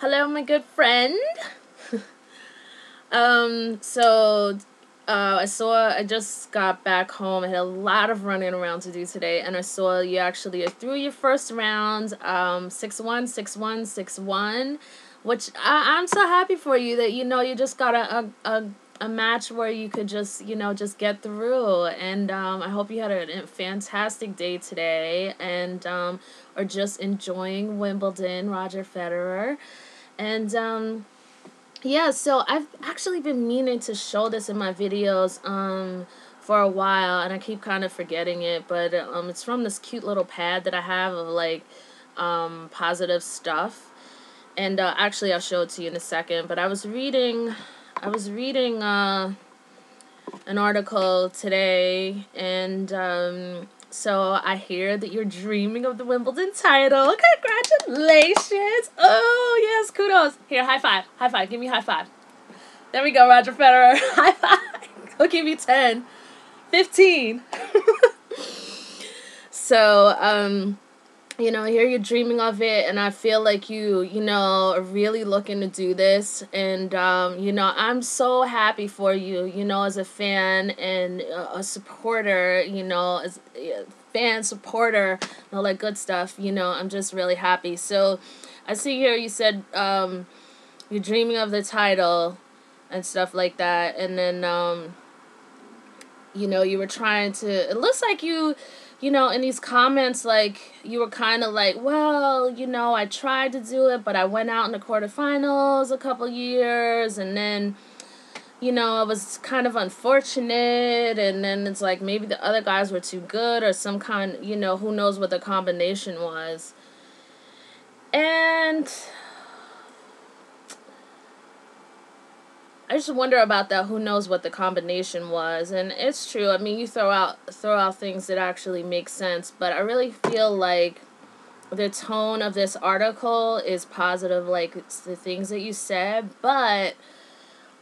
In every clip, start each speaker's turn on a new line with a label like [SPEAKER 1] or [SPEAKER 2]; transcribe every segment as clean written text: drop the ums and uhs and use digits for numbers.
[SPEAKER 1] Hello, my good friend. So I just got back home. I had a lot of running around to do today, and I saw you actually threw your first round, 6-1, 6-1, 6-1, which I'm so happy for you that, you just got a match where you could just, just get through. And I hope you had a fantastic day today, and are just enjoying Wimbledon, Roger Federer. And yeah, so I've actually been meaning to show this in my videos for a while, and I keep kind of forgetting it, but it's from this cute little pad that I have of like positive stuff. And actually I'll show it to you in a second, but I was reading an article today, and so I hear that you're dreaming of the Wimbledon title. Congratulations! Oh yes, kudos. Here, high five. High five. Give me a high five. There we go, Roger Federer. High five. I'll give you 10. 15. So, here you're dreaming of it, and I feel like are really looking to do this, and I'm so happy for you, as a fan and a supporter, as a fan supporter, and all that good stuff. I'm just really happy. So, I see here you said you're dreaming of the title and stuff like that, and then you were trying to. It looks like in these comments, like, you were kind of like, well, I tried to do it, but I went out in the quarterfinals a couple years, and then, it was kind of unfortunate, and then it's like maybe the other guys were too good, or some kind, who knows what the combination was. And I just wonder about that. Who knows what the combination was? And it's true. I mean, you throw out things that actually make sense, but I really feel like the tone of this article is positive, like it's the things that you said, but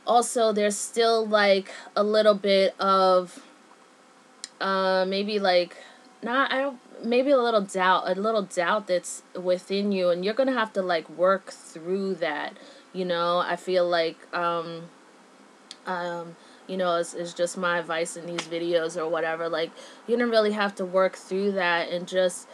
[SPEAKER 1] also there's still like a little bit of maybe like not I don't maybe a little doubt that's within you, and you're gonna have to like work through that. I feel like it's just my advice in these videos or whatever. Like, you don't really have to work through that, and just,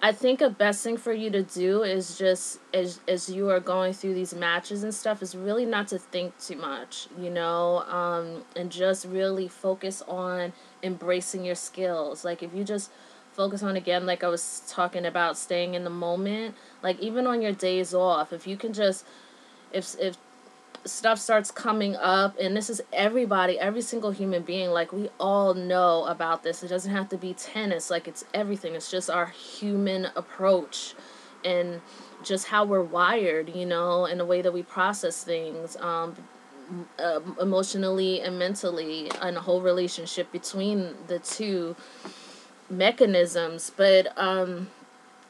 [SPEAKER 1] I think a best thing for you to do is just, as you are going through these matches and stuff, is really not to think too much, and just really focus on embracing your skills. Like, if you just focus on, again, like I was talking about, staying in the moment, like, even on your days off, if you can just, if stuff starts coming up, and this is everybody, every single human being, like, we all know about this. It doesn't have to be tennis, like, it's everything. It's just our human approach, and just how we're wired, and the way that we process things, emotionally and mentally, and the whole relationship between the two mechanisms. But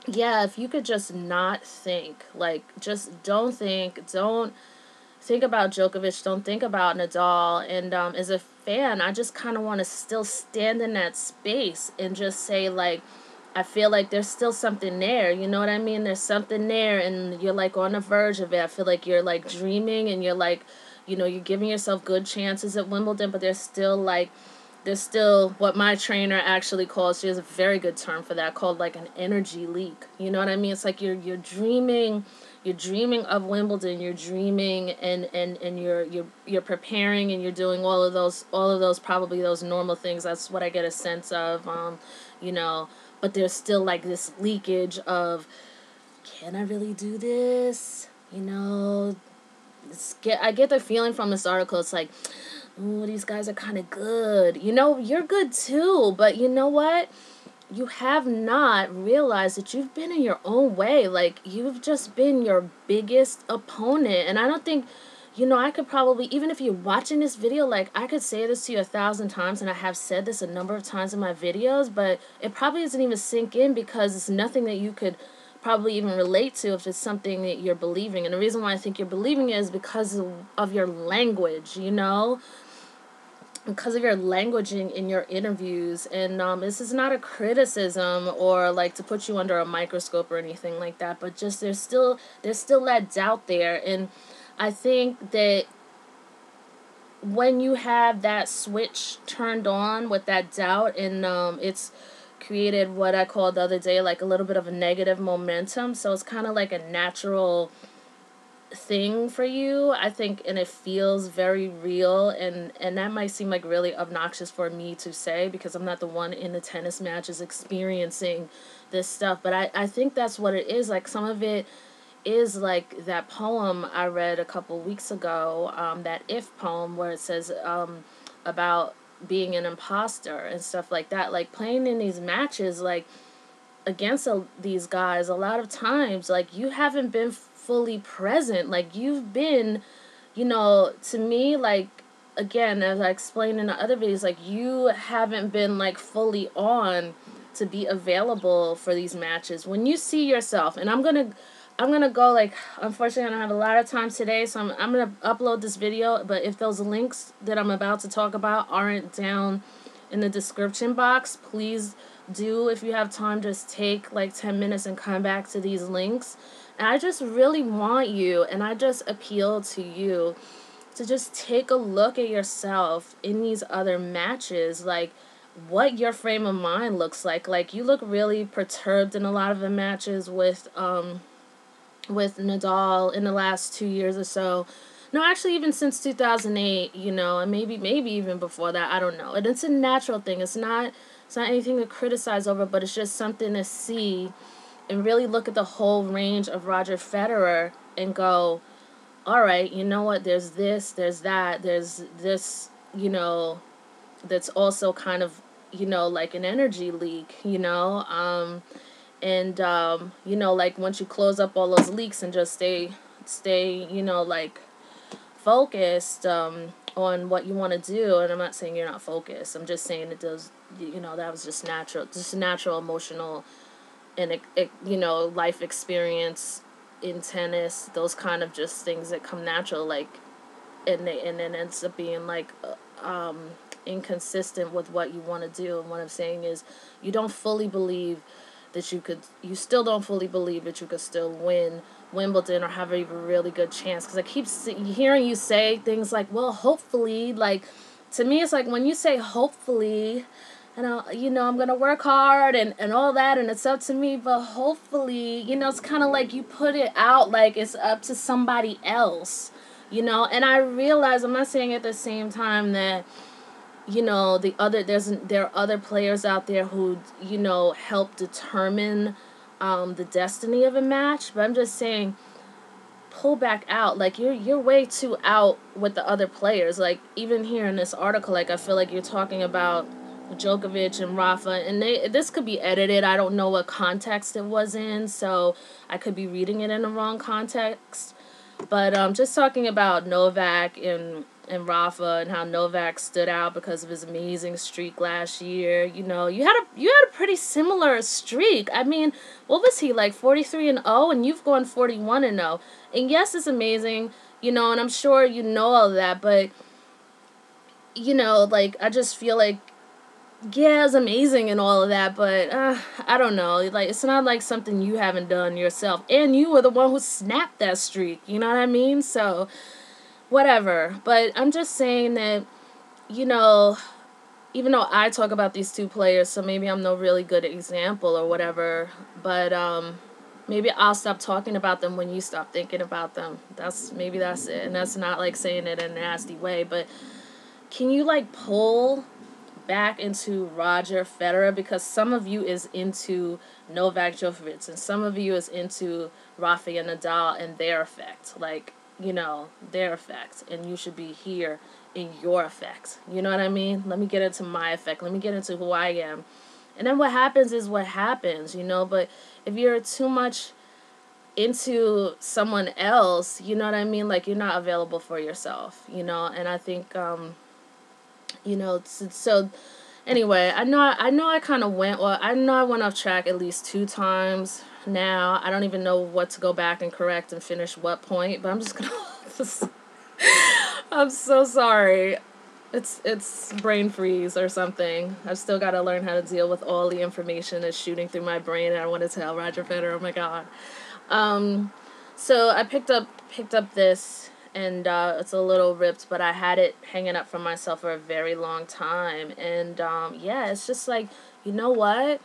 [SPEAKER 1] yeah, if you could just not think, like, just don't think about Djokovic, don't think about Nadal, and as a fan, I just kind of want to still stand in that space and just say, like, I feel like there's still something there, you know what I mean? There's something there, and you're, like, on the verge of it. I feel like you're, like, dreaming, and you're, like, you're giving yourself good chances at Wimbledon, but there's still what my trainer actually calls, she has a very good term for that, called, like, an energy leak. You know what I mean? It's like you're dreaming of Wimbledon, you're dreaming, and you're preparing, and you're doing all of those probably those normal things. That's what I get a sense of, but there's still, like, this leakage of, can I really do this? I get the feeling from this article, it's like, oh, these guys are kind of good. You're good too, but you know what? You have not realized that you've been in your own way. Like, you've just been your biggest opponent. And I don't think, I could probably, even if you're watching this video, like, I could say this to you 1,000 times, and I have said this a number of times in my videos, but it probably doesn't even sink in, because it's nothing that you could probably even relate to if it's something that you're believing. And the reason why I think you're believing it is because of your language, because of your languaging in your interviews. And this is not a criticism or like to put you under a microscope or anything like that, but just there's still that doubt there. And I think that when you have that switch turned on with that doubt, and it's created what I called the other day like a little bit of a negative momentum, so it's kind of like a natural thing for you, I think, and it feels very real. And that might seem like really obnoxious for me to say because I'm not the one in the tennis matches experiencing this stuff, but I think that's what it is. Like, some of it is like that poem I read a couple weeks ago, that If poem, where it says about being an imposter and stuff like that. Like, playing in these matches, like, against these guys, a lot of times, like, you haven't been fully present. Like, you've been, to me, like, again, as I explained in the other videos, like, you haven't been, like, fully on to be available for these matches. When you see yourself, and I'm gonna go, like, unfortunately I don't have a lot of time today, so I'm gonna upload this video, but if those links that I'm about to talk about aren't down in the description box, please do, if you have time, just take like 10 minutes and come back to these links. And I just really want you, and I just appeal to you, to just take a look at yourself in these other matches, like what your frame of mind looks like. Like, you look really perturbed in a lot of the matches with Nadal in the last 2 years or so. No, actually, even since 2008, and maybe even before that, I don't know. And it's a natural thing. It's not anything to criticize over, but it's just something to see and really look at the whole range of Roger Federer and go, all right, you know what, there's this, there's that, there's this, that's also kind of, like an energy leak, and like, once you close up all those leaks and just stay like focused on what you want to do. And I'm not saying you're not focused, I'm just saying it does, that was just natural emotional and life experience in tennis, those kind of just things that come natural, like, and then ends up being like inconsistent with what you want to do. And what I'm saying is, you don't fully believe that you still don't fully believe that you could still win Wimbledon or have a really good chance. Because I keep hearing you say things like, well, hopefully. Like, to me, it's like, when you say hopefully, and I'm going to work hard and all that, and it's up to me, but hopefully, it's kind of like you put it out like it's up to somebody else, and I realize, I'm not saying at the same time that, there are other players out there who, help determine the destiny of a match, but I'm just saying, pull back out. Like, you're way too out with the other players. Like, even here in this article, like, I feel like you're talking about Djokovic and Rafa, and this could be edited. I don't know what context it was in, so I could be reading it in the wrong context. But just talking about Novak and Rafa, and how Novak stood out because of his amazing streak last year. You had a pretty similar streak. I mean, what was he, like 43-0, and you've gone 41-0. And yes, it's amazing, and I'm sure all of that, but like, I just feel like, yeah, it's amazing and all of that, but I don't know. Like, it's not like something you haven't done yourself, and you were the one who snapped that streak. You know what I mean? So, whatever. But I'm just saying that, even though I talk about these two players, so maybe I'm no really good example or whatever, but maybe I'll stop talking about them when you stop thinking about them. That's it. And that's not like saying it in a nasty way, but can you like pull back into Roger Federer, because some of you is into Novak Djokovic and some of you is into Rafa and Nadal and their effect, like, their effect, and you should be here in your effect. You know what I mean? Let me get into my effect. Let me get into who I am. And then what happens is what happens, but if you're too much into someone else, you know what I mean? Like, you're not available for yourself, and I think, so anyway, I know I kind of went off track at least 2 times now. I don't even know what to go back and correct and finish what point, but I'm just gonna I'm so sorry. It's brain freeze or something. I've still got to learn how to deal with all the information that's shooting through my brain, and I want to tell Roger Federer, oh my god. Um, so I picked up this, and it's a little ripped, but I had it hanging up for myself for a very long time, and yeah, it's just like, you know what?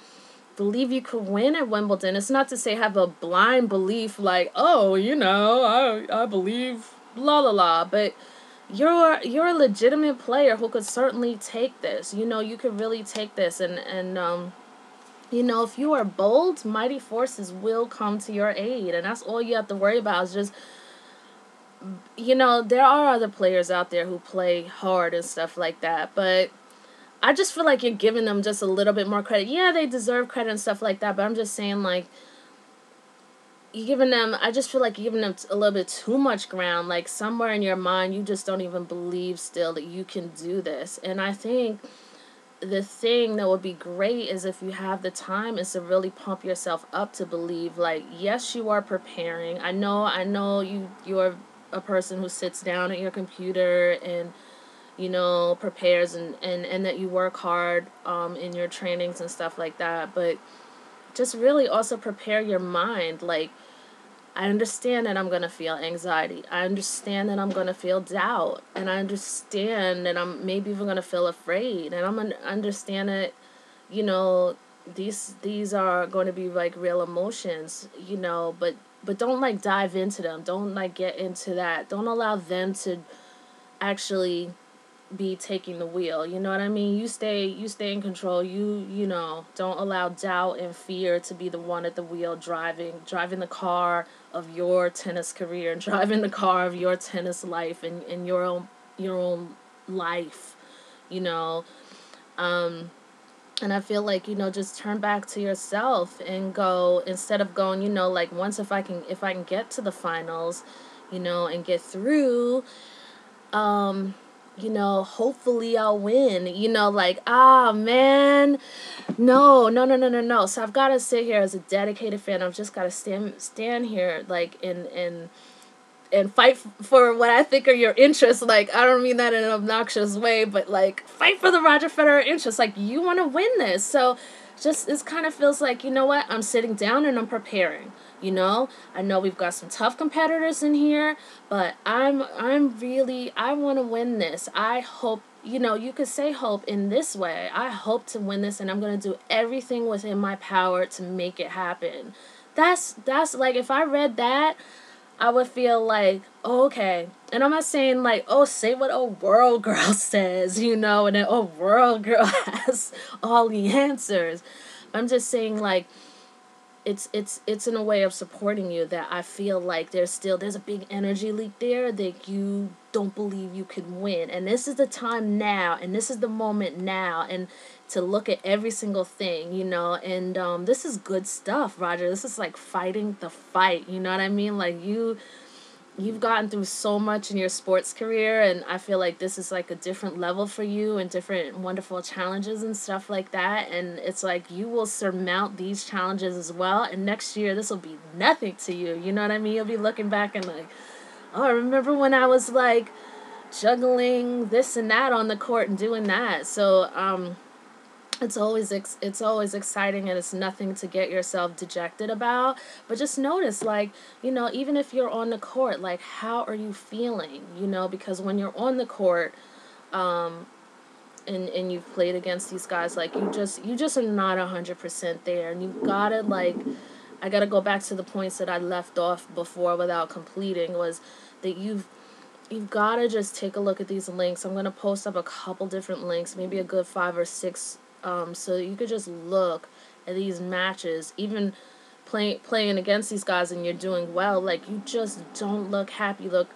[SPEAKER 1] Believe you could win at Wimbledon. It's not to say have a blind belief like, oh, I believe la la la, but you're a legitimate player who could certainly take this. You could really take this, and if you are bold, mighty forces will come to your aid, and that's all you have to worry about is just, there are other players out there who play hard and stuff like that, but I just feel like you're giving them just a little bit more credit. Yeah, they deserve credit and stuff like that, but I'm just saying, like, I just feel like you're giving them a little bit too much ground. Like, somewhere in your mind, you just don't even believe still that you can do this. And I think the thing that would be great is if you have the time is to really pump yourself up to believe, like, yes, you are preparing. I know you're a person who sits down at your computer and prepares and that you work hard in your trainings and stuff like that, but just really also prepare your mind. Like, I understand that I'm going to feel anxiety. I understand that I'm going to feel doubt. And I understand that I'm maybe even going to feel afraid. And I'm going to understand that, you know, these are going to be like real emotions, but don't like dive into them. Don't like get into that. Don't allow them to actually be taking the wheel. You know what I mean? You stay in control. Don't allow doubt and fear to be the one at the wheel driving the car of your tennis career and driving the car of your tennis life and your own life, you know. And I feel like, just turn back to yourself and go, instead of going, like, once if I can get to the finals, and get through, hopefully I'll win. Like, man, no, no, no, no, no, no. So I've got to sit here as a dedicated fan. I've just got to stand here, like, and fight for what I think are your interests. Like, I don't mean that in an obnoxious way, but, like, fight for the Roger Federer interests. Like, you want to win this. So just, it kind of feels like, you know what? I'm sitting down and I'm preparing. I know we've got some tough competitors in here, but I want to win this. I hope, you could say hope in this way. I hope to win this, and I'm going to do everything within my power to make it happen. That's like, if I read that, I would feel like, oh, okay. And I'm not saying, like, oh, say what a world girl says, and then, oh, world girl has all the answers. I'm just saying, like, it's in a way of supporting you that I feel like there's a big energy leak there that you don't believe you can win. And this is the time now, and this is the moment now, and to look at every single thing, and this is good stuff, Roger. This is like fighting the fight, you know what I mean? Like, you've gotten through so much in your sports career, and I feel like this is like a different level for you and different wonderful challenges and stuff like that, and it's like you will surmount these challenges as well, and next year this will be nothing to you, you know what I mean? You'll be looking back and like, oh, I remember when I was like juggling this and that on the court and doing that. So it's always exciting, and it's nothing to get yourself dejected about, but just notice, like, even if you're on the court, like, how are you feeling, because when you're on the court, and you've played against these guys, like, you just are not 100% there, and you've gotta, like, I gotta go back to the points that I left off before without completing, was that you've gotta just take a look at these links. I'm gonna post up a couple different links, maybe a good 5 or 6, so you could just look at these matches, even playing against these guys, and you're doing well. Like, you just don't look happy. You look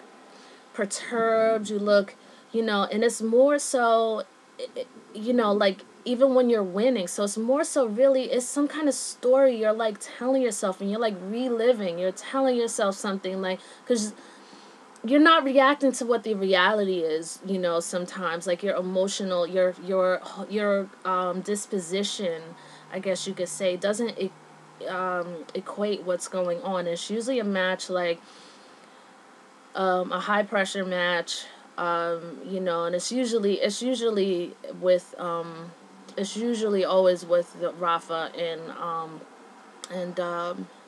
[SPEAKER 1] perturbed. You look, and it's more so, like, even when you're winning. So it's more so really, it's some kind of story you're, like, telling yourself, and you're, like, reliving. You're telling yourself something, like, because you're not reacting to what the reality is, sometimes, like, your emotional, your disposition, I guess you could say, doesn't equate what's going on. It's usually a match, like, a high pressure match, You know, and it's usually always with Rafa and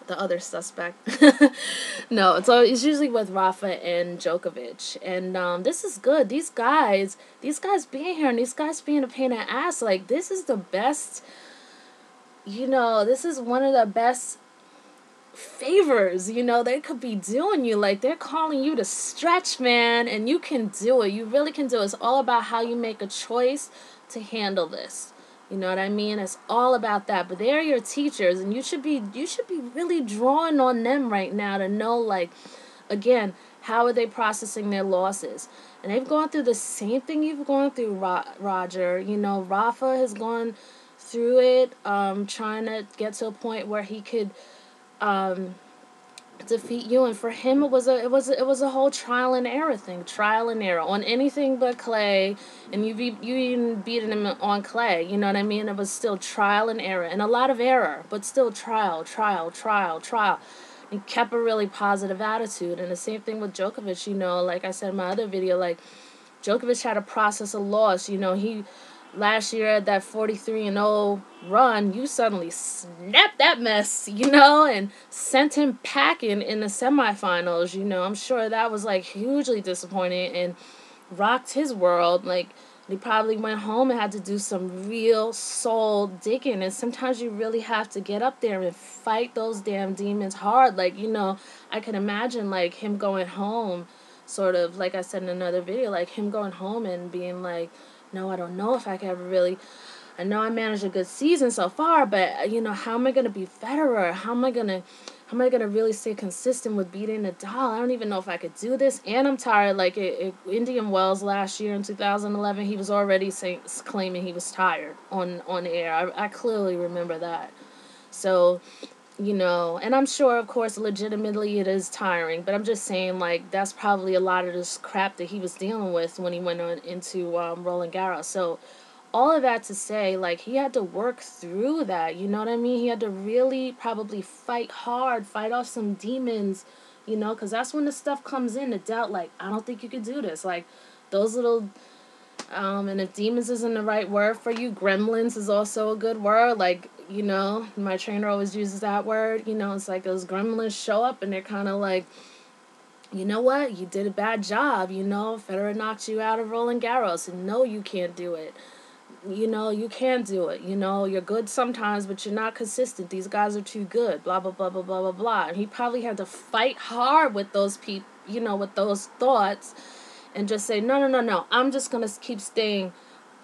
[SPEAKER 1] the other suspect. No, it's usually with Rafa and Djokovic, and this is good. These guys being here, and these guys being a pain in the ass. Like, this is the best. You know, this is one of the best favors, you know, they could be doing you. Like, they're calling you to stretch, man, and you can do it. You really can do it. It's all about how you make a choice to handle this. You know what I mean? It's all about that. But they're your teachers, and you should be really drawing on them right now to know, like, again, how are they processing their losses? And they've gone through the same thing you've gone through, Roger. You know, Rafa has gone through it, trying to get to a point where he could defeat you, and for him it was a whole trial and error thing, trial and error on anything but clay, and you even beating him on clay, you know what I mean? It was still trial and error, and a lot of error, but still trial. And kept a really positive attitude. And the same thing with Djokovic, you know, like I said in my other video, like, Djokovic had to process a loss. You know, he last year at that 43-0 run, you suddenly snapped that mess, you know, and sent him packing in the semifinals. You know, I'm sure that was, like, hugely disappointing and rocked his world. Like, he probably went home and had to do some real soul digging. And sometimes you really have to get up there and fight those damn demons hard. Like, you know, I can imagine, like, him going home, sort of, like I said in another video, like, him going home and being like, no, I don't know if I can ever really, I know I managed a good season so far, but, you know, how am I going to be Federer? How am I going to really stay consistent with beating Nadal? I don't even know if I could do this. And I'm tired. Like, Indian Wells last year in 2011, he was already claiming he was tired on air. I clearly remember that. So, you know, and I'm sure, of course, legitimately it is tiring, but I'm just saying, like, that's probably a lot of this crap that he was dealing with when he went into Roland Garros. So, all of that to say, like, he had to work through that, you know what I mean? He had to really probably fight hard, fight off some demons, you know, because that's when the stuff comes in, the doubt, like, I don't think you could do this. Like, those little, and if demons isn't the right word for you, gremlins is also a good word. Like, you know, my trainer always uses that word, you know, it's like those gremlins show up and they're kind of like, you know what, you did a bad job, you know, Federer knocked you out of Roland Garros, and no, you can't do it. You know, you can do it. You know, you're good sometimes, but you're not consistent. These guys are too good. Blah, blah, blah, blah, blah, blah, blah. And he probably had to fight hard with those people, you know, with those thoughts, and just say, no. I'm just going to keep staying.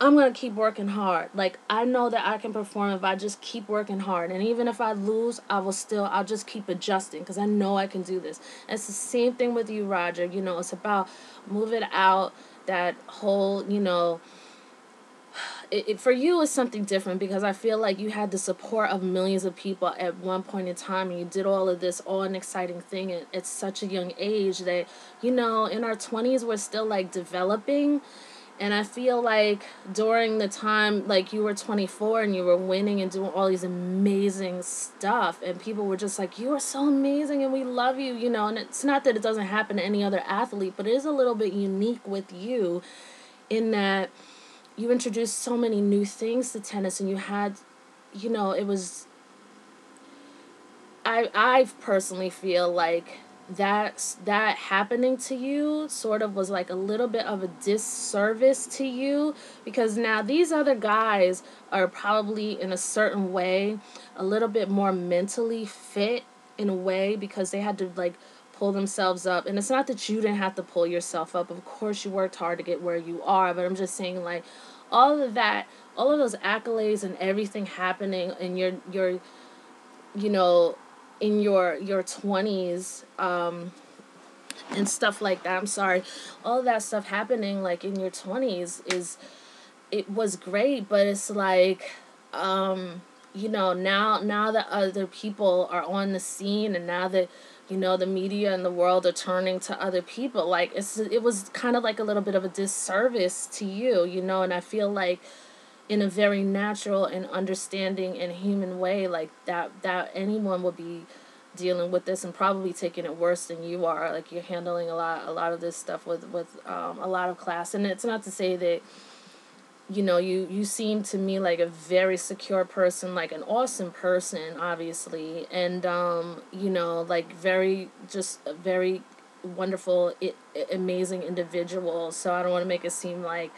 [SPEAKER 1] I'm going to keep working hard. Like, I know that I can perform if I just keep working hard. And even if I lose, I'll just keep adjusting because I know I can do this. And it's the same thing with you, Roger. You know, it's about moving out that whole, you know, it for you is something different because I feel like you had the support of millions of people at one point in time, and you did all of this, all an exciting thing at such a young age that, you know, in our 20s we're still, like, developing. And I feel like during the time, like, you were 24 and you were winning and doing all these amazing stuff, and people were just like, you are so amazing and we love you, you know. And it's not that it doesn't happen to any other athlete, but it is a little bit unique with you in that you introduced so many new things to tennis, and you had, you know, it was, I personally feel like that happening to you sort of was like a little bit of a disservice to you, because now these other guys are probably in a certain way a little bit more mentally fit in a way because they had to, like, pull themselves up. And it's not that you didn't have to pull yourself up. Of course you worked hard to get where you are, but I'm just saying, like, all of that, all of those accolades and everything happening in your you know, in your 20s, and stuff like that. I'm sorry. All of that stuff happening, like, in your 20s it was great, but it's like, you know, now that other people are on the scene, and now that, you know, the media and the world are turning to other people, like, it was kind of like a little bit of a disservice to you, you know. And I feel like in a very natural and understanding and human way, like, that anyone would be dealing with this and probably taking it worse than you are. Like, you're handling a lot of this stuff with a lot of class. And it's not to say that, you know, you seem to me like a very secure person, like an awesome person, obviously, and you know, like just a very wonderful, amazing individual. So I don't want to make it seem like,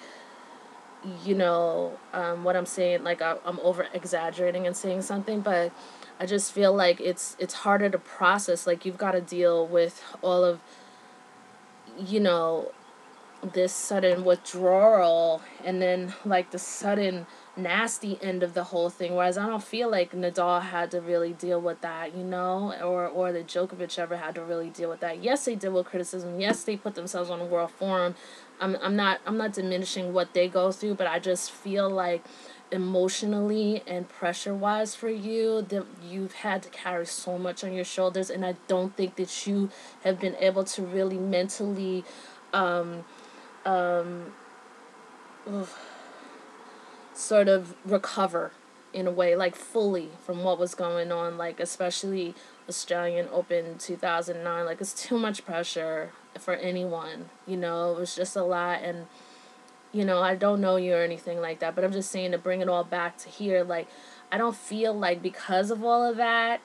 [SPEAKER 1] you know, what I'm saying, like I'm over exaggerating and saying something, but I just feel like it's harder to process. Like, you've got to deal with all of, you know, this sudden withdrawal, and then like the sudden nasty end of the whole thing, whereas I don't feel like Nadal had to really deal with that, you know, or that Djokovic ever had to really deal with that. Yes, they deal with criticism. Yes, they put themselves on a world forum. I'm not diminishing what they go through, but I just feel like emotionally and pressure wise for you, that you've had to carry so much on your shoulders, and I don't think that you have been able to really mentally sort of recover in a way, like fully, from what was going on, like especially Australian Open 2009. Like, it's too much pressure for anyone, you know. It was just a lot. And, you know, I don't know you or anything like that, but I'm just saying, to bring it all back to here, like, I don't feel like, because of all of that,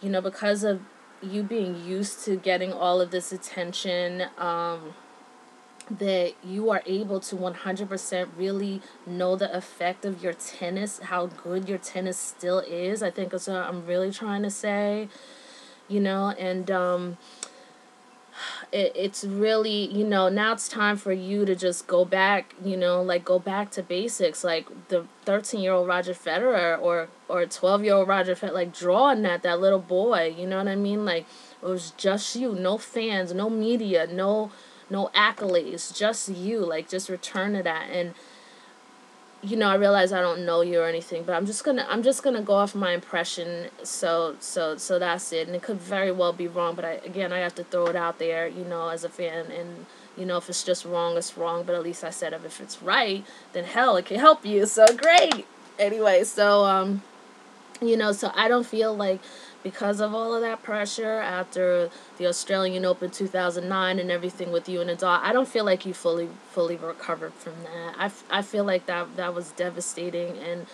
[SPEAKER 1] you know, because of you being used to getting all of this attention, that you are able to 100% really know the effect of your tennis, how good your tennis still is. I think that's what I'm really trying to say, you know. And it's really, you know, now it's time for you to just go back, you know, like, go back to basics, like the 13-year-old Roger Federer, or 12-year-old Roger Federer, like, draw on that little boy, you know what I mean? Like, it was just you, no fans, no media, no accolades, just you. Like, just return to that. And, you know, I realize I don't know you or anything, but I'm just gonna go off my impression. So that's it. And it could very well be wrong, but I have to throw it out there, you know, as a fan. And, you know, if it's just wrong, it's wrong. But at least I said, if it's right, then hell, it can help you. So great. Anyway, so you know, so I don't feel like, because of all of that pressure after the Australian Open 2009 and everything with you and Nadal, I don't feel like you fully recovered from that. I feel like that was devastating. And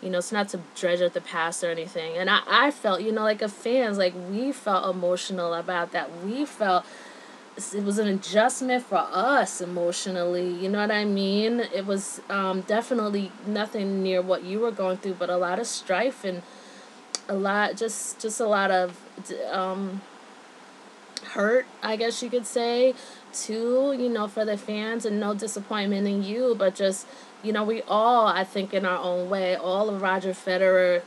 [SPEAKER 1] you know, it's not to dredge up the past or anything. And I felt, you know, like, as fans, like, we felt emotional about that. We felt it was an adjustment for us emotionally, you know what I mean? It was definitely nothing near what you were going through, but a lot of strife, and a lot, just a lot of hurt, I guess you could say, too, you know, for the fans. And no disappointment in you, but just, you know, we all, I think, in our own way, all of Roger Federer,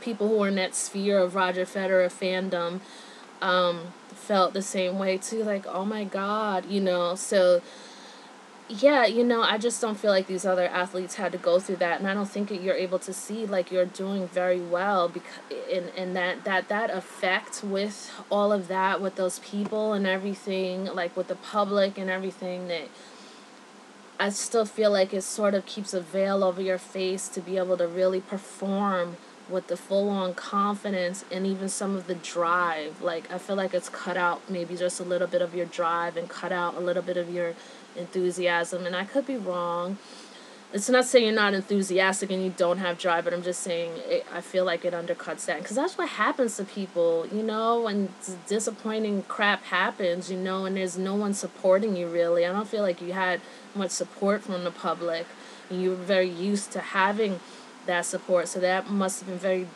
[SPEAKER 1] people who are in that sphere of Roger Federer fandom, felt the same way too, like, oh my God, you know. So yeah, you know, I just don't feel like these other athletes had to go through that. And I don't think that you're able to see, like, you're doing very well, because in that effect with all of that, with those people and everything, like with the public and everything, that I still feel like it sort of keeps a veil over your face to be able to really perform with the full-on confidence and even some of the drive. Like, I feel like it's cut out maybe just a little bit of your drive and cut out a little bit of your enthusiasm. And I could be wrong. It's not saying you're not enthusiastic and you don't have drive, but I'm just saying I feel like it undercuts that. Because that's what happens to people, you know, when disappointing crap happens, you know, and there's no one supporting you, really. I don't feel like you had much support from the public, and you were very used to having that support, so that must have been very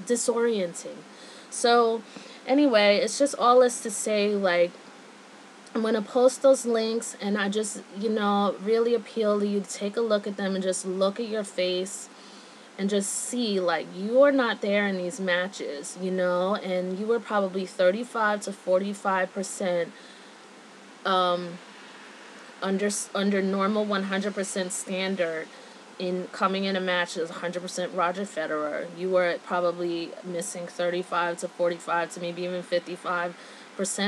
[SPEAKER 1] disorienting. So anyway, it's just all this to say, like, I'm going to post those links, and I just, you know, really appeal to you to take a look at them and just look at your face and just see, like, you are not there in these matches, you know, and you were probably 35 to 45% under normal 100% standard in coming in a match is 100% Roger Federer. You were probably missing 35 to 45 to maybe even 55%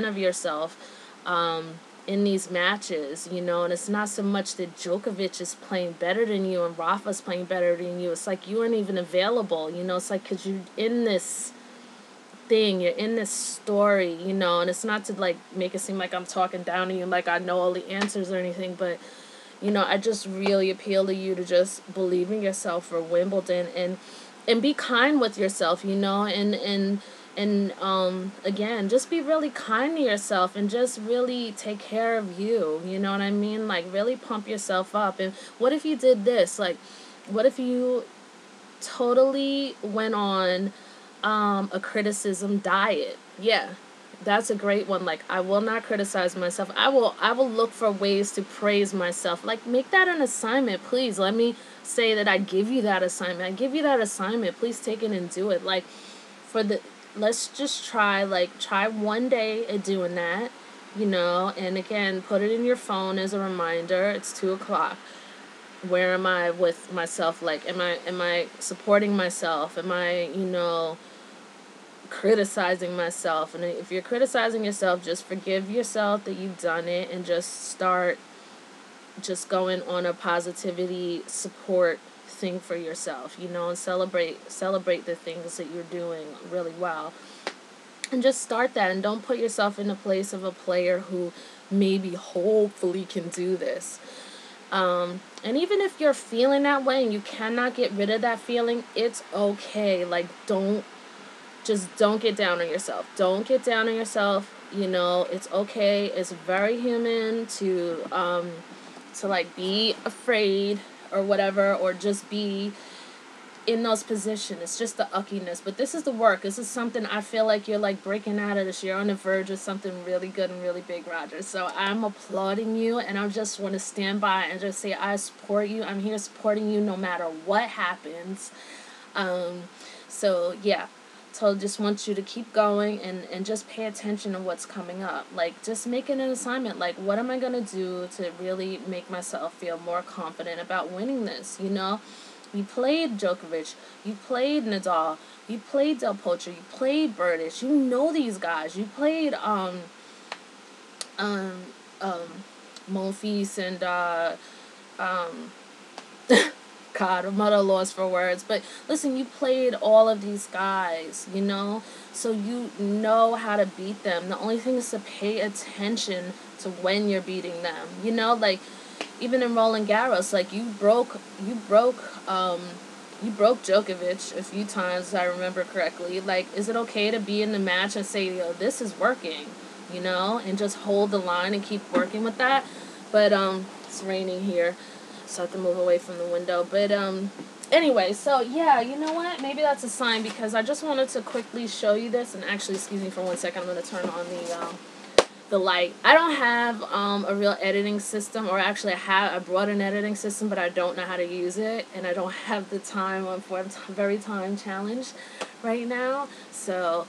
[SPEAKER 1] of yourself. in these matches, you know, and it's not so much that Djokovic is playing better than you and Rafa's playing better than you. It's like you aren't even available, you know. It's like because you're in this thing, you're in this story, you know, and it's not to like make it seem like I'm talking down to you, like I know all the answers or anything, but you know, I just really appeal to you to just believe in yourself for Wimbledon, and be kind with yourself, you know, and again, just be really kind to yourself and just really take care of you, you know what I mean? Like really pump yourself up. And what if you did this? Like what if you totally went on a criticism diet? Yeah, that's a great one. Like I will not criticize myself. I will look for ways to praise myself. Like make that an assignment, please. Let me say that I give you that assignment. I give you that assignment. Please take it and do it. Like for the let's just try one day at doing that, you know, and again, put it in your phone as a reminder. It's 2:00. Where am I with myself? Like am I supporting myself? Am I, you know, criticizing myself? And if you're criticizing yourself, just forgive yourself that you've done it and just start just going on a positivity support thing for yourself, you know, and celebrate the things that you're doing really well. And just start that, and don't put yourself in the place of a player who maybe hopefully can do this. And even if you're feeling that way and you cannot get rid of that feeling, it's okay. Like don't get down on yourself. Don't get down on yourself. You know, it's okay. It's very human to like be afraid or whatever, or just be in those positions. It's just the uckiness. But this is the work. This is something I feel like you're like breaking out of this. You're on the verge of something really good and really big, Roger. So I'm applauding you, and I just want to stand by and just say I support you. I'm here supporting you no matter what happens. So yeah. So just want you to keep going and just pay attention to what's coming up. Like, just make it an assignment. Like, what am I going to do to really make myself feel more confident about winning this, you know? You played Djokovic. You played Nadal. You played Del Potro. You played Berdych. You know these guys. You played, Monfils and, God, I'm at a loss for words. But listen, you played all of these guys, you know? So you know how to beat them. The only thing is to pay attention to when you're beating them. You know, like, even in Roland Garros, like, you broke Djokovic a few times, if I remember correctly. Like, is it okay to be in the match and say, yo, this is working, you know? And just hold the line and keep working with that. But, it's raining here, so I have to move away from the window. But anyway, so yeah, you know what? Maybe that's a sign, because I just wanted to quickly show you this. And actually, excuse me for 1 second. I'm going to turn on the light. I don't have a real editing system, or actually I brought an editing system, but I don't know how to use it, and I don't have the time. I'm very time challenged right now. So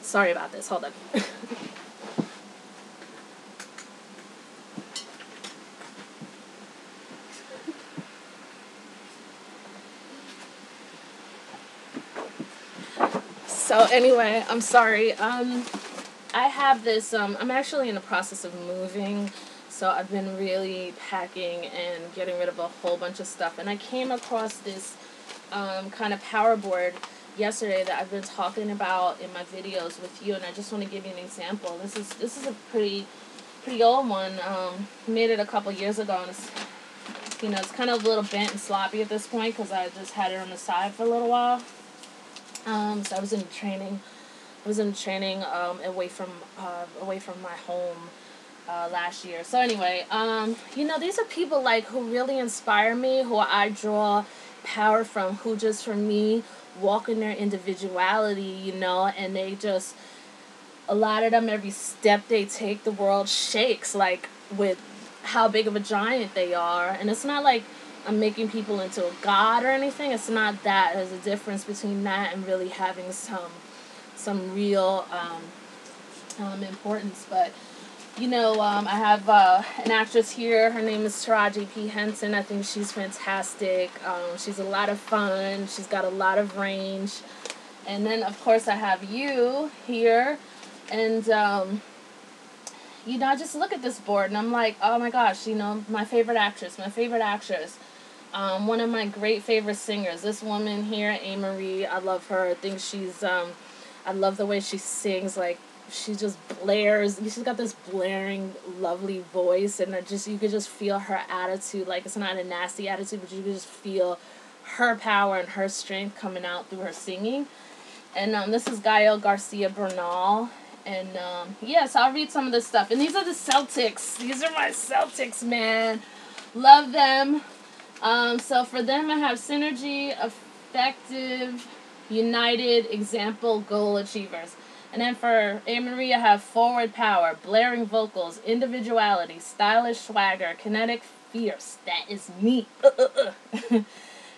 [SPEAKER 1] sorry about this. Hold on. So anyway, I'm sorry. I have this, I'm actually in the process of moving, so I've been really packing and getting rid of a whole bunch of stuff, and I came across this kind of power board yesterday that I've been talking about in my videos with you, and I just want to give you an example. This is a pretty old one. Made it a couple years ago, and it's, you know, it's kind of a little bent and sloppy at this point because I just had it on the side for a little while. So I was in training away from my home last year. So anyway, you know, these are people like who really inspire me, who I draw power from, who just for me walk in their individuality, you know, and they just, a lot of them, every step they take, the world shakes, like, with how big of a giant they are. And it's not like I'm making people into a god or anything. It's not that. There's a difference between that and really having some real importance. But, you know, I have an actress here. Her name is Taraji P. Henson. I think she's fantastic. She's a lot of fun. She's got a lot of range. And then, of course, I have you here. And, you know, I just look at this board and I'm like, oh my gosh, you know, my favorite actress. One of my great favorite singers, this woman here, A. I love her. I think she's, I love the way she sings. Like, she just blares. She's got this blaring, lovely voice, and you could just feel her attitude. Like, it's not a nasty attitude, but you could just feel her power and her strength coming out through her singing. And this is Gael Garcia Bernal. And yeah, so I'll read some of this stuff. And these are the Celtics. These are my Celtics, man. Love them. So for them, I have synergy, effective, united, example, goal achievers. And then for A. I have forward power, blaring vocals, individuality, stylish swagger, kinetic, fierce. That is me.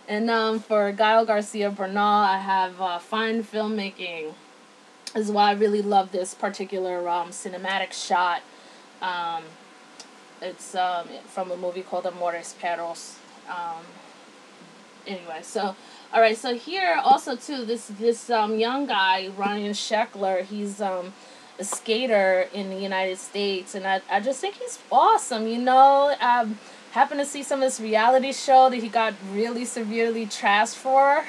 [SPEAKER 1] And for Gael Garcia Bernal, I have fine filmmaking. Is why I really love this particular cinematic shot. It's from a movie called Amores Perros. Anyway, so all right, so here also too, this young guy, Ryan Sheckler, he's a skater in the United States, and I just think he's awesome. You know, happened to see some of this reality show that he got really severely trashed for.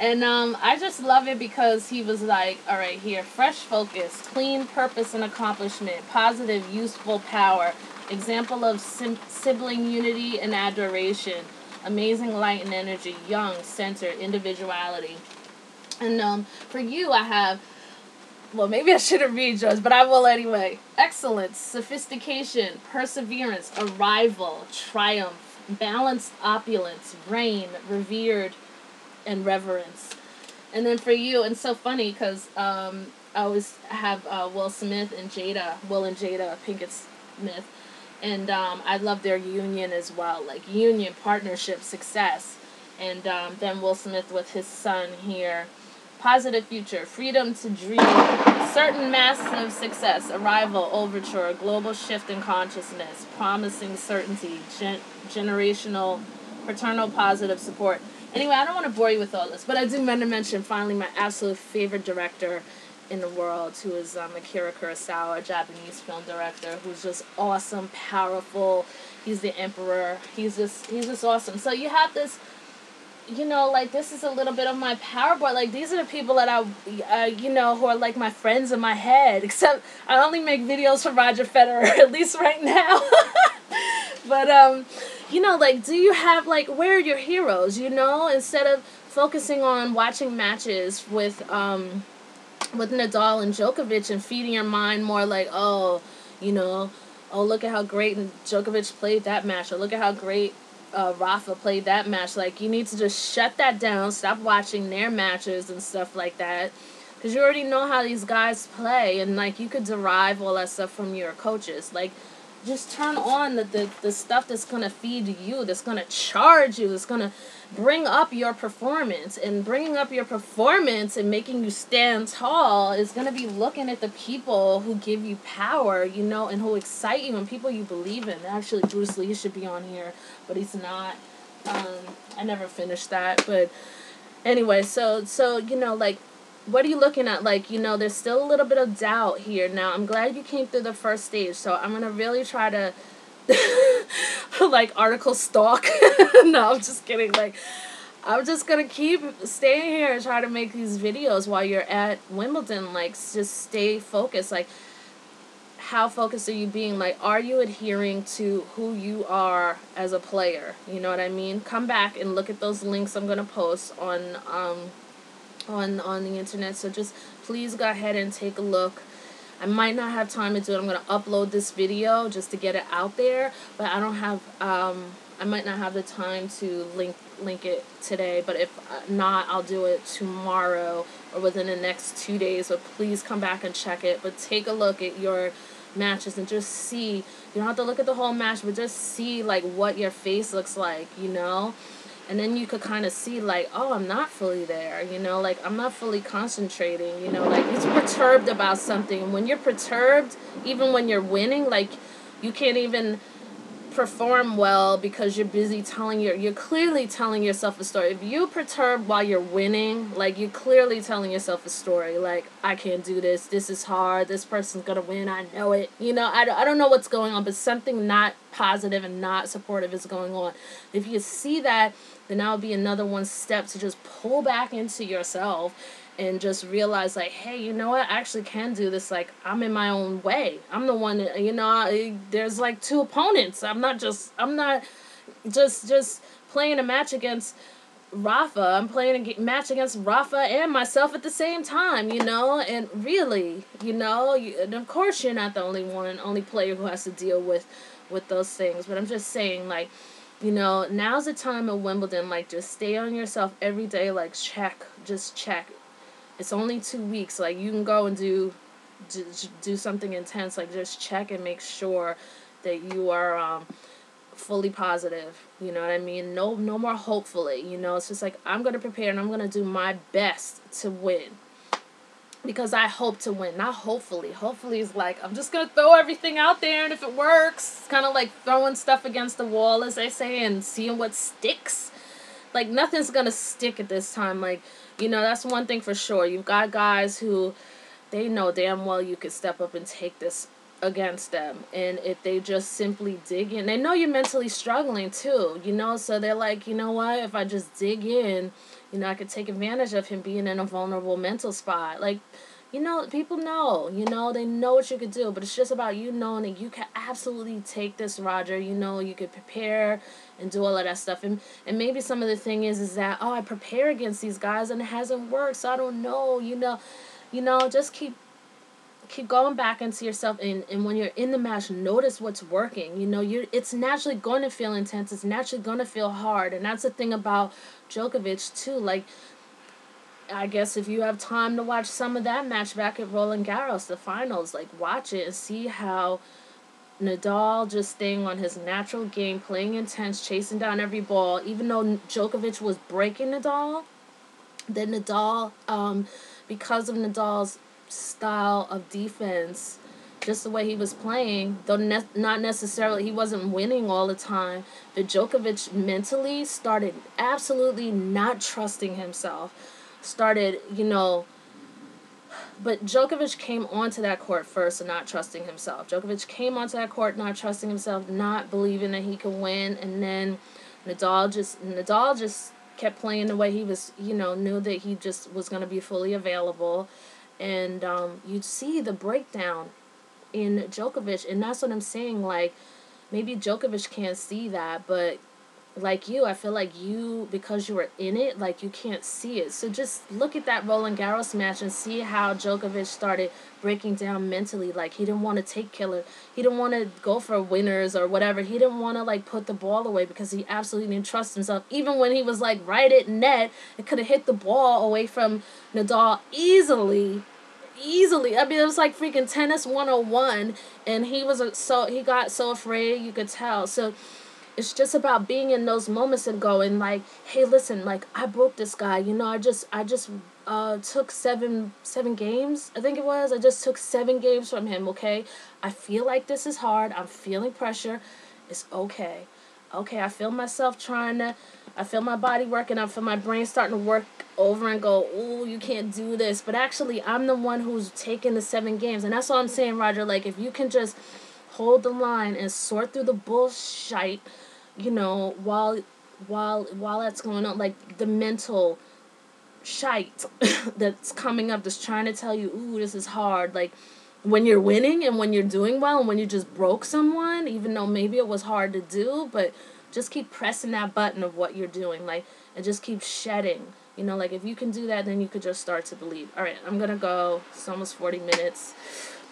[SPEAKER 1] And I just love it because he was like, all right, here, fresh focus, clean purpose and accomplishment, positive, useful power, example of sibling unity and adoration, amazing light and energy, young, centered, individuality. And for you, I have, well, maybe I shouldn't read yours, but I will anyway. Excellence, sophistication, perseverance, arrival, triumph, balanced opulence, reign, revered, and reverence. And then for you, and so funny because I always have Will and Jada Pinkett Smith, and I love their union as well, like union, partnership, success. And then Will Smith with his son here, positive future, freedom to dream, certain massive success, arrival, overture, global shift in consciousness, promising certainty, generational, paternal positive support. Anyway, I don't want to bore you with all this, but I do want to mention finally my absolute favorite director in the world, who is Akira Kurosawa, a Japanese film director, who's just awesome, powerful. He's the emperor. He's just awesome. So you have this, you know, like, this is a little bit of my power board. Like, these are the people that I you know, who are like my friends in my head. Except I only make videos for Roger Federer, at least right now. But you know, like, do you have, like, where are your heroes, you know? Instead of focusing on watching matches with Nadal and Djokovic and feeding your mind more like, oh, you know, oh, look at how great Djokovic played that match, or look at how great Rafa played that match. Like, you need to just shut that down, stop watching their matches and stuff like that, because you already know how these guys play, and, like, you could derive all that stuff from your coaches. Like, just turn on the stuff that's going to feed you, that's going to charge you, that's going to bring up your performance. And bringing up your performance and making you stand tall is going to be looking at the people who give you power, you know, and who excite you, and people you believe in. Actually, Bruce Lee should be on here, but he's not. I never finished that. But anyway, so you know, like, what are you looking at? Like, you know, there's still a little bit of doubt here. Now, I'm glad you came through the first stage, so I'm going to really try to, like, article stalk. No, I'm just kidding. Like, I'm just going to keep staying here and try to make these videos while you're at Wimbledon. Like, just stay focused. Like, how focused are you being? Like, are you adhering to who you are as a player? You know what I mean? Come back and look at those links I'm going to post on the internet. So just please go ahead and take a look. I might not have time to do it. I'm going to upload this video just to get it out there, but I don't have I might not have the time to link it today, but if not, I'll do it tomorrow or within the next 2 days. So please come back and check it, but take a look at your matches and just see. You don't have to look at the whole match, but just see, like, what your face looks like, you know? And then you could kind of see, like, oh, I'm not fully there, you know, like, I'm not fully concentrating, you know, like, he's perturbed about something. And when you're perturbed, even when you're winning, like, you can't even, perform well because you're busy you're clearly telling yourself a story. If you perturb while you're winning, like, you're clearly telling yourself a story. Like, I can't do this. This is hard. This person's going to win. I know it. You know, I don't know what's going on, but something not positive and not supportive is going on. If you see that, then that would be another one step to just pull back into yourself and just realize, like, hey, you know what? I actually can do this. Like, I'm in my own way. I'm the one that, you know, there's like two opponents. I'm not just playing a match against Rafa. I'm playing a match against Rafa and myself at the same time, you know? And really, you know, and of course you're not the only player who has to deal with those things. But I'm just saying, like, you know, now's the time at Wimbledon. Like, just stay on yourself every day. Like, just check. It's only 2 weeks. Like, you can go and do something intense. Like, just check and make sure that you are fully positive. You know what I mean? No more hopefully. You know, it's just like, I'm going to prepare and I'm going to do my best to win. Because I hope to win, not hopefully. Hopefully is like, I'm just going to throw everything out there, and if it works, it's kind of like throwing stuff against the wall, as they say, and seeing what sticks. Like, nothing's going to stick at this time. Like, you know, that's one thing for sure. You've got guys who, they know damn well you could step up and take this against them. And if they just simply dig in, they know you're mentally struggling too, you know, so they're like, you know what, if I just dig in, you know, I could take advantage of him being in a vulnerable mental spot. Like, you know, people know, you know, they know what you could do, but it's just about you knowing that you can absolutely take this, Roger. You know, you could prepare and do all of that stuff. And maybe some of the thing is that, oh, I prepare against these guys and it hasn't worked, so I don't know, you know, just keep going back into yourself, and when you're in the match, notice what's working. You know, it's naturally going to feel intense. It's naturally going to feel hard. And that's the thing about Djokovic too. Like, I guess if you have time to watch some of that match back at Roland Garros, the finals, like, watch it and see how Nadal just staying on his natural game, playing intense, chasing down every ball, even though Djokovic was breaking Nadal, then Nadal, because of Nadal's style of defense, just the way he was playing, though not necessarily, he wasn't winning all the time, but Djokovic mentally started absolutely not trusting himself, you know, but Djokovic came onto that court first and not trusting himself. Djokovic came onto that court not trusting himself, not believing that he could win, and then Nadal just kept playing the way he was, you know, knew that he just was going to be fully available. And you'd see the breakdown in Djokovic. And that's what I'm saying. Like, maybe Djokovic can't see that, but like you, I feel like you, because you were in it, like, you can't see it. So just look at that Roland Garros match and see how Djokovic started breaking down mentally. Like, he didn't want to take killer. He didn't want to go for winners or whatever. He didn't want to, like, put the ball away because he absolutely didn't trust himself. Even when he was, like, right at net, it could have hit the ball away from Nadal easily. I mean, it was like freaking tennis 101, and he got so afraid, you could tell. So it's just about being in those moments and going, like, hey, listen, like, I broke this guy, you know, I just took seven games, I think it was. I just took 7 games from him, okay? I feel like this is hard. I'm feeling pressure. It's okay. Okay, I feel my body working. I feel my brain starting to work over and go, ooh, you can't do this. But actually, I'm the one who's taking the 7 games. And that's all I'm saying, Roger. Like, if you can just hold the line and sort through the bullshit, you know, while that's going on, like, the mental shite that's coming up, that's trying to tell you, ooh, this is hard. Like, when you're winning and when you're doing well and when you just broke someone, even though maybe it was hard to do, but just keep pressing that button of what you're doing, like, and just keep shedding. You know, like, if you can do that, then you could just start to believe. All right, I'm going to go. It's almost 40 minutes,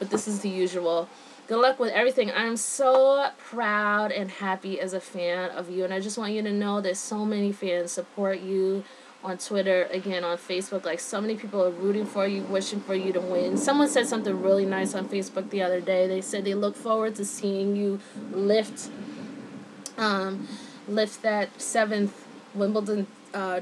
[SPEAKER 1] but this is the usual. Good luck with everything. I'm so proud and happy as a fan of you, and I just want you to know that so many fans support you on Twitter, again, on Facebook. Like, so many people are rooting for you, wishing for you to win. Someone said something really nice on Facebook the other day. They said they look forward to seeing you lift that 7th Wimbledon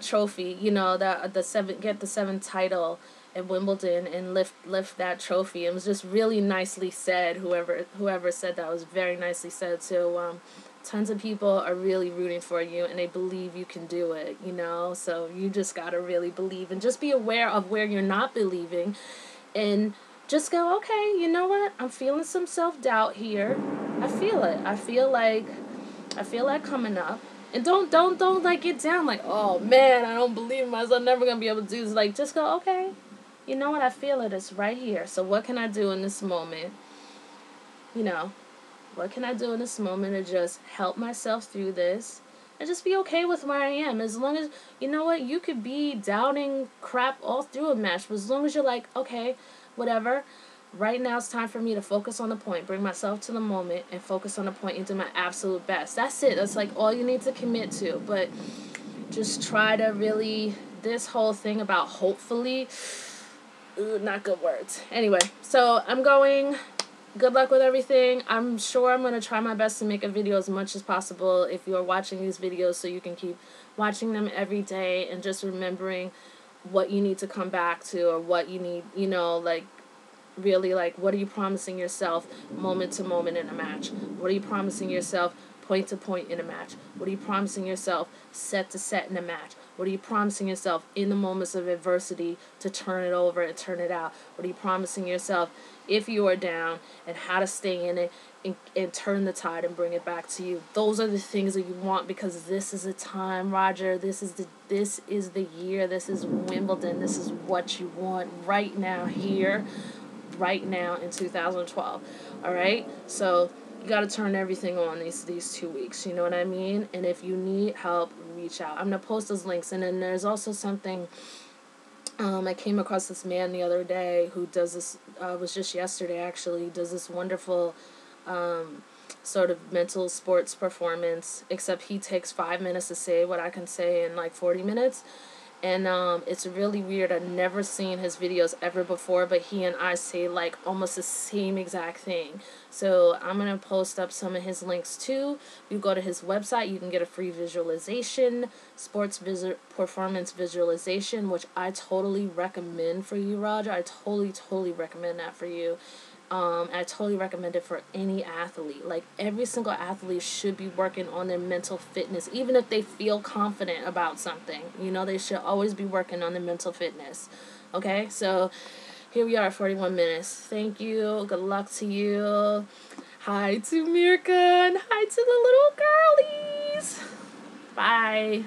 [SPEAKER 1] trophy, you know, get the 7th title at Wimbledon and lift that trophy. It was just really nicely said. Whoever said that was very nicely said. So tons of people are really rooting for you, and they believe you can do it, you know? So you just gotta really believe, and just be aware of where you're not believing, and just go, okay, you know what? I'm feeling some self-doubt here. I feel it. I feel like coming up. And don't like get down like, oh man, I don't believe in myself, I'm never gonna be able to do this. Like, just go, okay, you know what? I feel it. It's right here. So what can I do in this moment? You know, what can I do in this moment to just help myself through this and just be okay with where I am? As long as, you know what, you could be doubting crap all through a match, but as long as you're like, okay, whatever, right now it's time for me to focus on the point, bring myself to the moment and focus on the point and do my absolute best. That's it. That's like all you need to commit to. But just try to really, this whole thing about hopefully, not good words. Anyway, so I'm going. Good luck with everything. I'm sure I'm going to try my best to make a video as much as possible if you're watching these videos, so you can keep watching them every day and just remembering what you need to come back to, or what you need, you know, like really, like, what are you promising yourself moment to moment in a match? What are you promising yourself point to point in a match? What are you promising yourself set to set in a match? What are you promising yourself in the moments of adversity to turn it over and turn it out? What are you promising yourself if you are down, and how to stay in it and turn the tide and bring it back to you? Those are the things that you want, because this is a time, Roger. This is the year. This is Wimbledon. This is what you want right now, here, right now in 2012. All right? So you got to turn everything on these 2 weeks. You know what I mean? And if you need help, reach out. I'm going to post those links. And then there's also something, I came across this man the other day who does this, was just yesterday actually, does this wonderful sort of mental sports performance, except he takes 5 minutes to say what I can say in like 40 minutes. And it's really weird. I've never seen his videos ever before, but he and I say like almost the same exact thing. So I'm going to post up some of his links too. You go to his website, you can get a free visualization, performance visualization, which I totally recommend for you, Roger. I totally recommend that for you. I totally recommend it for any athlete. Like, every single athlete should be working on their mental fitness, even if they feel confident about something. You know, they should always be working on their mental fitness. Okay, so here we are at 41 minutes. Thank you. Good luck to you. Hi to Mirka, and hi to the little girlies. Bye.